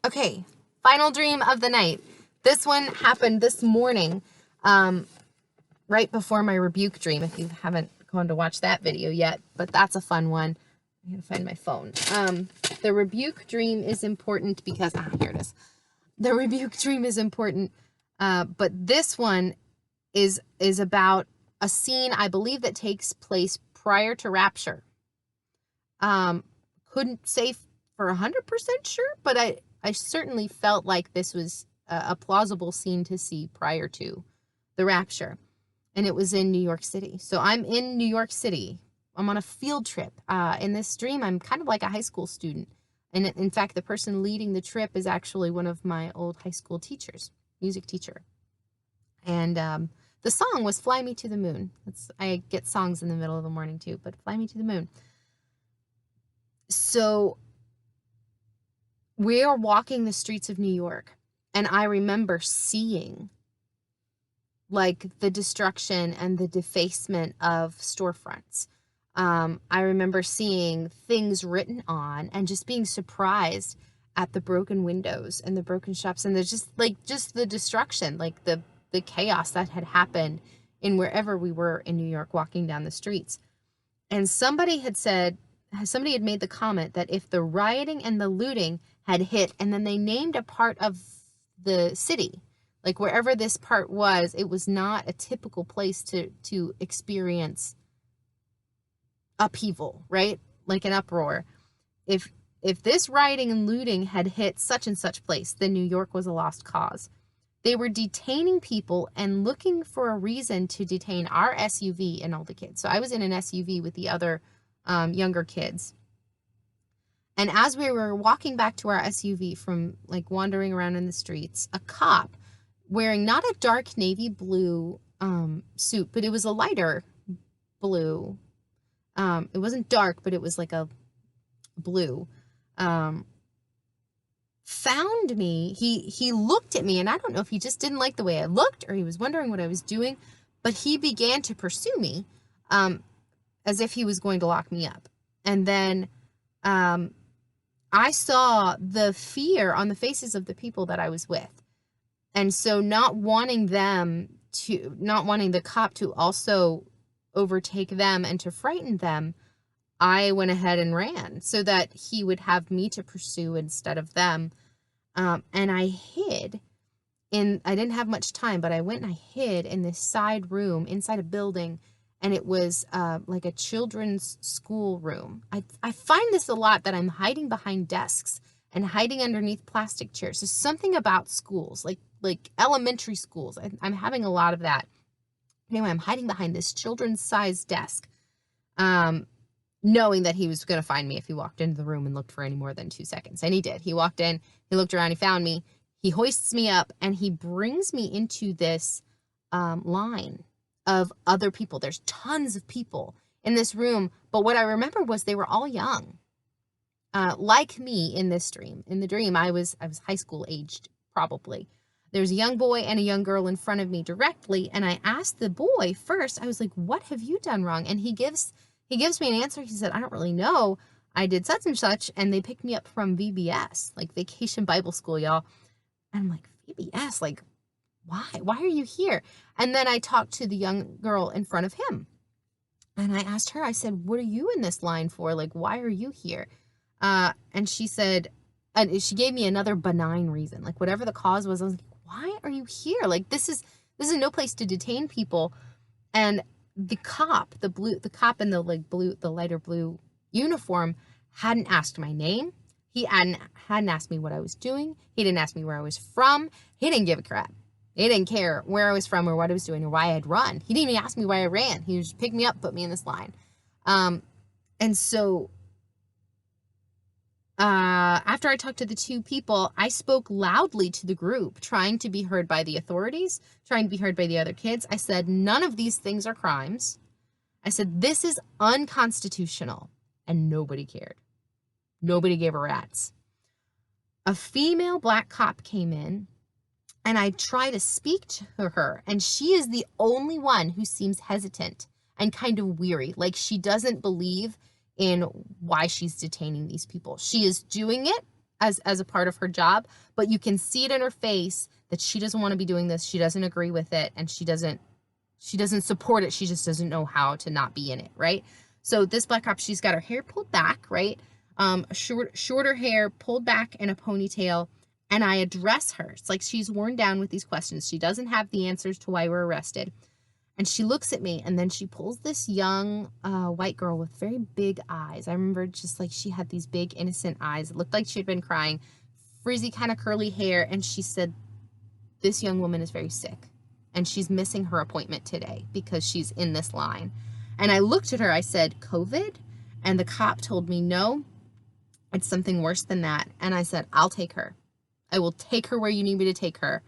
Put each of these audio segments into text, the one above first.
Okay, final dream of the night. This one happened this morning, right before my rebuke dream, if you haven't gone to watch that video yet, but that's a fun one. I'm gonna find my phone. The rebuke dream is important because, here it is. The rebuke dream is important, but this one is about a scene, I believe, that takes place prior to rapture. Couldn't say for 100% sure, but I certainly felt like this was a plausible scene to see prior to the rapture. And it was in New York City. So I'm in New York City. I'm on a field trip. In this dream, I'm kind of like a high school student. And in fact, the person leading the trip is actually one of my old high school teachers, music teacher. And the song was Fly Me to the Moon. I get songs in the middle of the morning too, but Fly Me to the Moon. So we are walking the streets of New York, and I remember seeing like the destruction and the defacement of storefronts. I remember seeing things written on and just being surprised at the broken windows and the broken shops, and there's just the destruction, like the chaos that had happened in wherever we were in New York walking down the streets. And somebody had made the comment that if the rioting and the looting had hit, and then they named a part of the city, like wherever this part was, it was not a typical place to experience upheaval, right? Like an uproar. If this rioting and looting had hit such and such place, then New York was a lost cause. They were detaining people and looking for a reason to detain our SUV and all the kids. So I was in an SUV with the other younger kids. And as we were walking back to our SUV from like wandering around in the streets, a cop wearing not a dark navy blue suit, but it was a lighter blue. It wasn't dark, but it was like a blue. Found me. He looked at me, and I don't know if he just didn't like the way I looked or he was wondering what I was doing, but he began to pursue me as if he was going to lock me up. And then I saw the fear on the faces of the people that I was with. And so not wanting the cop to also overtake them and to frighten them, I went ahead and ran so that he would have me to pursue instead of them. And I hid I didn't have much time, but I went and I hid in this side room inside a building, and it was like a children's school room. I find this a lot, that I'm hiding behind desks and hiding underneath plastic chairs. There's something about schools, like elementary schools. I'm having a lot of that. Anyway, I'm hiding behind this children's sized desk, knowing that he was going to find me if he walked into the room and looked for any more than 2 seconds. And he did. He walked in, he looked around, he found me, he hoists me up, and he brings me into this line of other people. There's tons of people in this room, but what I remember was they were all young, like me in this dream. In the dream, I was high school aged, probably. There's a young boy and a young girl in front of me directly, and I asked the boy first, I was like, what have you done wrong? And he gives me an answer. He said, I don't really know. I did such and such, and they picked me up from VBS, like Vacation Bible School, y'all. And I'm like, VBS? Like, why? Why are you here? And then I talked to the young girl in front of him. And I asked her, I said, what are you in this line for? Like, why are you here? And she said, and she gave me another benign reason. Like, whatever the cause was, I was like, why are you here? Like, this is no place to detain people. And the cop in the lighter blue uniform hadn't asked my name. He hadn't asked me what I was doing. He didn't ask me where I was from. He didn't give a crap. He didn't care where I was from or what I was doing or why I had run. He didn't even ask me why I ran. He just picked me up, put me in this line. And so after I talked to the two people, I spoke loudly to the group, trying to be heard by the authorities, trying to be heard by the other kids. I said, none of these things are crimes. I said, this is unconstitutional. And nobody cared. Nobody gave a rat's. A female black cop came in, and I try to speak to her, and she is the only one who seems hesitant and kind of weary, like she doesn't believe in why she's detaining these people. She is doing it as a part of her job, but you can see it in her face that she doesn't want to be doing this. She doesn't agree with it, and she doesn't support it. She just doesn't know how to not be in it, right? So this black cop, she's got her hair pulled back, right? Shorter hair pulled back in a ponytail, and I address her. It's like she's worn down with these questions. She doesn't have the answers to why we're arrested. And she looks at me, and then she pulls this young white girl with very big eyes. I remember just like she had these big innocent eyes. It looked like she had been crying, frizzy kind of curly hair. And she said, this young woman is very sick, and she's missing her appointment today because she's in this line. And I looked at her, I said, COVID? And the cop told me, no, it's something worse than that. And I said, I'll take her. I will take her where you need me to take her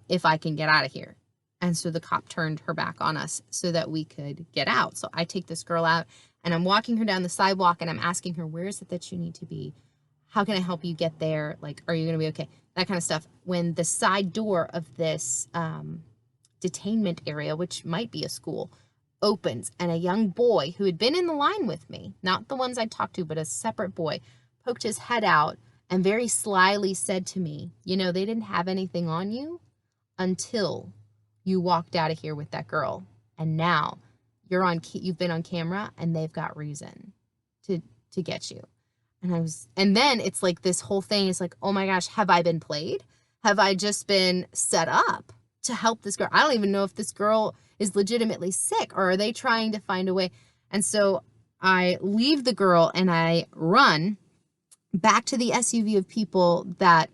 if I can get out of here. And so the cop turned her back on us so that we could get out. So I take this girl out, and I'm walking her down the sidewalk, and I'm asking her, where is it that you need to be? How can I help you get there? Like, are you going to be okay? That kind of stuff. When the side door of this detainment area, which might be a school, opens, and a young boy who had been in the line with me, not the ones I talked to, but a separate boy, poked his head out and very slyly said to me, you know, they didn't have anything on you until you walked out of here with that girl, and now you've been on camera, and they've got reason to get you. And then it's like this whole thing is like, oh my gosh, have I been played? Have I just been set up to help this girl? I don't even know if this girl is legitimately sick, or are they trying to find a way? And so I leave the girl and I run back to the SUV of people that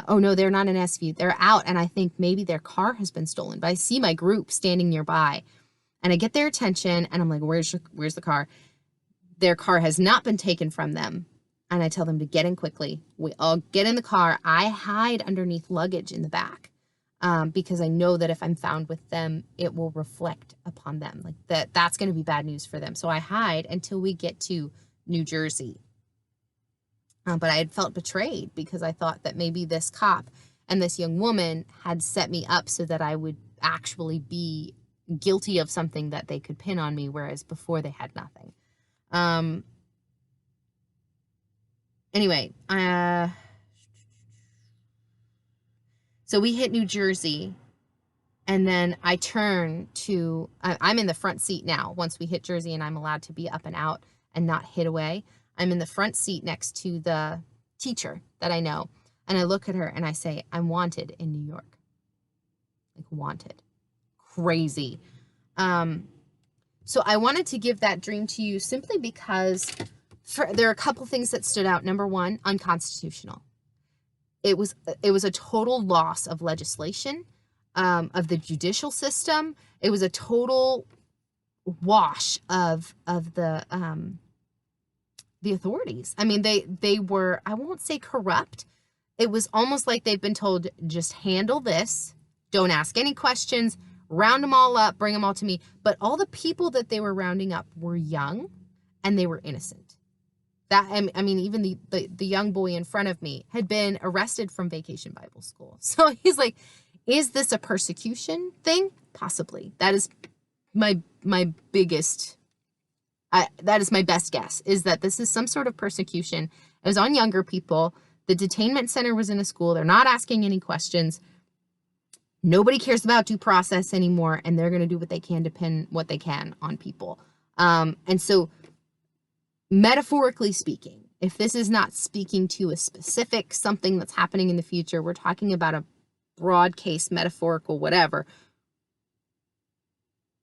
oh no, they're not an SUV. They're out, and I think maybe their car has been stolen. But I see my group standing nearby, and I get their attention, and I'm like, where's the car? Their car has not been taken from them, and I tell them to get in quickly. We all get in the car. I hide underneath luggage in the back because I know that if I'm found with them, it will reflect upon them. Like that's going to be bad news for them. So I hide until we get to New Jersey. But I had felt betrayed because I thought that maybe this cop and this young woman had set me up so that I would actually be guilty of something that they could pin on me, whereas before they had nothing. Anyway, so we hit New Jersey, and then I turn to, I'm in the front seat now once we hit Jersey, and I'm allowed to be up and out and not hit away. I'm in the front seat next to the teacher that I know, and I look at her and I say, I'm wanted in New York. Like, wanted. Crazy. So I wanted to give that dream to you simply because there are a couple things that stood out. Number one, unconstitutional. It was a total loss of legislation, of the judicial system. It was a total wash of the authorities. I mean, they were, I won't say corrupt. It was almost like they've been told, just handle this. Don't ask any questions. Round them all up. Bring them all to me. But all the people that they were rounding up were young, and they were innocent. That, I mean, even the young boy in front of me had been arrested from Vacation Bible School. So he's like, is this a persecution thing? Possibly. That is my biggest... that is my best guess, is that this is some sort of persecution. It was on younger people. The detainment center was in a school. They're not asking any questions. Nobody cares about due process anymore, and they're going to do what they can to pin what they can on people. And so, metaphorically speaking, if this is not speaking to a specific something that's happening in the future, we're talking about a broad case, metaphorical, whatever.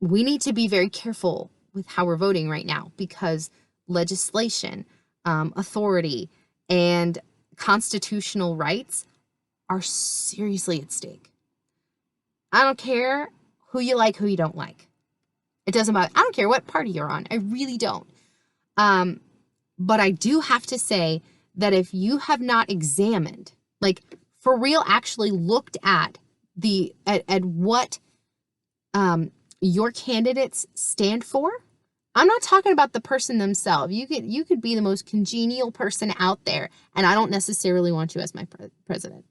We need to be very careful with how we're voting right now, because legislation, authority, and constitutional rights are seriously at stake. I don't care who you like, who you don't like. It doesn't matter. I don't care what party you're on. I really don't. But I do have to say that if you have not examined, like for real, actually looked at what your candidates stand for. I'm not talking about the person themselves. You could be the most congenial person out there, and I don't necessarily want you as my president.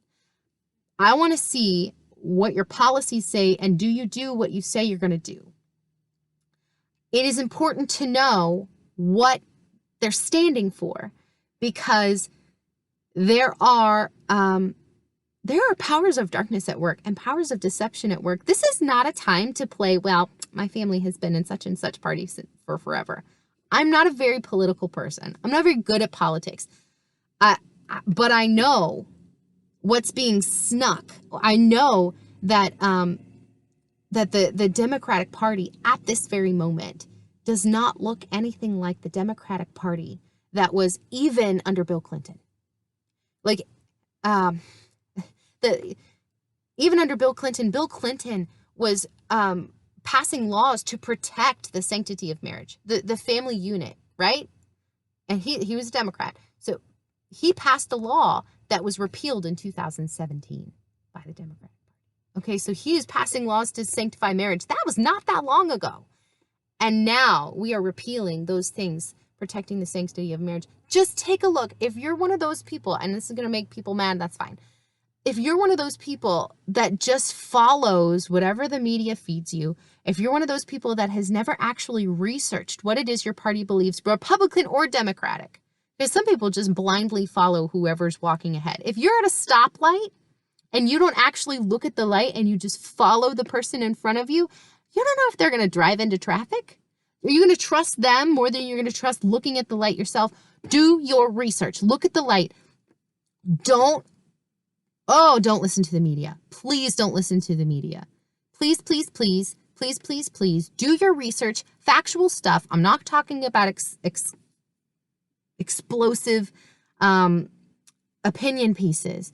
I want to see what your policies say, and do you do what you say you're going to do? It is important to know what they're standing for, because there are powers of darkness at work and powers of deception at work. This is not a time to play, well, my family has been in such and such parties for forever. I'm not a very political person. I'm not very good at politics. But I know what's being snuck. I know that that the Democratic Party at this very moment does not look anything like the Democratic Party that was even under Bill Clinton. Like, even under Bill Clinton was passing laws to protect the sanctity of marriage, the family unit, right? And he was a Democrat. So he passed a law that was repealed in 2017 by the Democratic Party. Okay, so he is passing laws to sanctify marriage. That was not that long ago. And now we are repealing those things, protecting the sanctity of marriage. Just take a look. If you're one of those people, and this is going to make people mad, that's fine. If you're one of those people that just follows whatever the media feeds you, if you're one of those people that has never actually researched what it is your party believes, Republican or Democratic, because some people just blindly follow whoever's walking ahead. If you're at a stoplight and you don't actually look at the light and you just follow the person in front of you, you don't know if they're going to drive into traffic. Are you going to trust them more than you're going to trust looking at the light yourself? Do your research. Look at the light. Don't listen to the media. Please don't listen to the media. Please, please, please, please, please, please do your research, factual stuff. I'm not talking about explosive opinion pieces.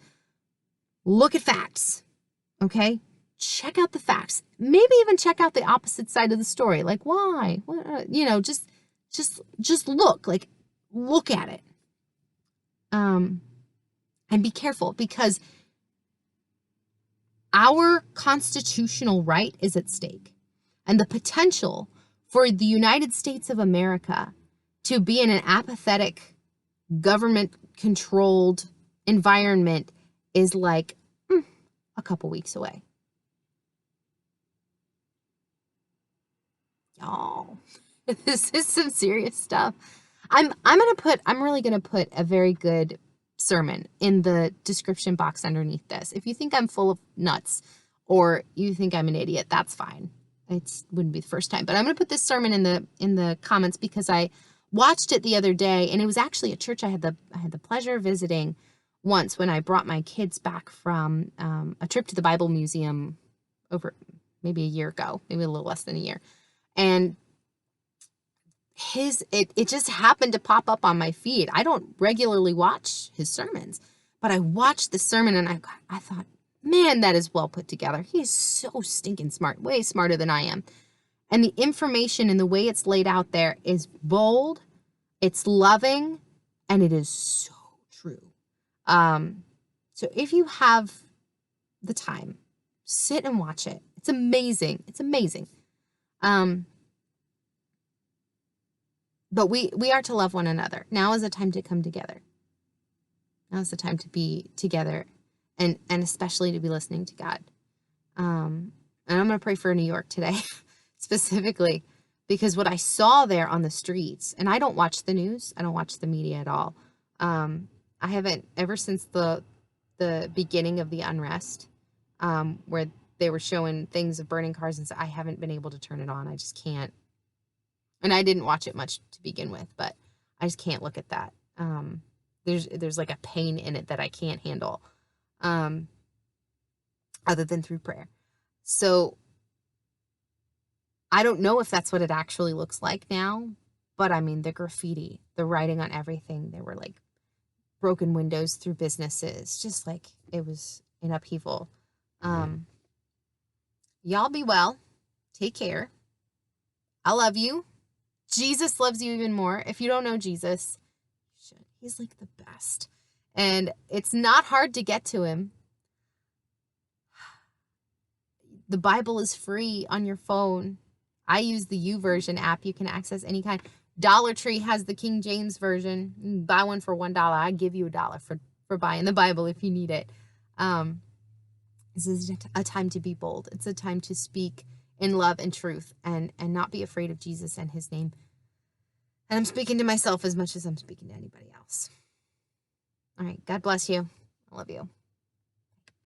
Look at facts, okay? Check out the facts. Maybe even check out the opposite side of the story. Like, why? What, just look. Like, look at it. And be careful, because our constitutional right is at stake. And the potential for the United States of America to be in an apathetic, government-controlled environment is like a couple weeks away. Y'all, this is some serious stuff. I'm really gonna put a very good sermon in the description box underneath this. If you think I'm full of nuts or you think I'm an idiot, that's fine. It wouldn't be the first time, but I'm gonna put this sermon in the comments because I watched it the other day, and it was actually a church I had the pleasure of visiting once when I brought my kids back from a trip to the Bible Museum over maybe a year ago, maybe a little less than a year. And it just happened to pop up on my feed. I don't regularly watch his sermons, but I watched the sermon and I thought, man, that is well put together. He is so stinking smart, way smarter than I am. And the information and the way it's laid out there is bold, it's loving, and it is so true. So if you have the time, sit and watch it. It's amazing. It's amazing. But we are to love one another. Now is the time to come together. Now is the time to be together, and especially to be listening to God. And I'm going to pray for New York today, specifically, because what I saw there on the streets, and I don't watch the news. I don't watch the media at all. I haven't, ever since the beginning of the unrest, where they were showing things of burning cars and stuff, I haven't been able to turn it on. I just can't. And I didn't watch it much to begin with, but I just can't look at that. There's like a pain in it that I can't handle, other than through prayer. So I don't know if that's what it actually looks like now, but I mean, the graffiti, the writing on everything, there were like broken windows through businesses, just like it was in upheaval. Y'all be well. Take care. I love you. Jesus loves you even more. If you don't know Jesus, you should. He's like the best. And it's not hard to get to him. The Bible is free on your phone. I use the YouVersion app. You can access any kind. Dollar Tree has the King James version. You can buy one for $1. I give you $1 for buying the Bible if you need it. This is a time to be bold. It's a time to speak in love and truth, and not be afraid of Jesus and his name. And I'm speaking to myself as much as I'm speaking to anybody else. All right. God bless you. I love you.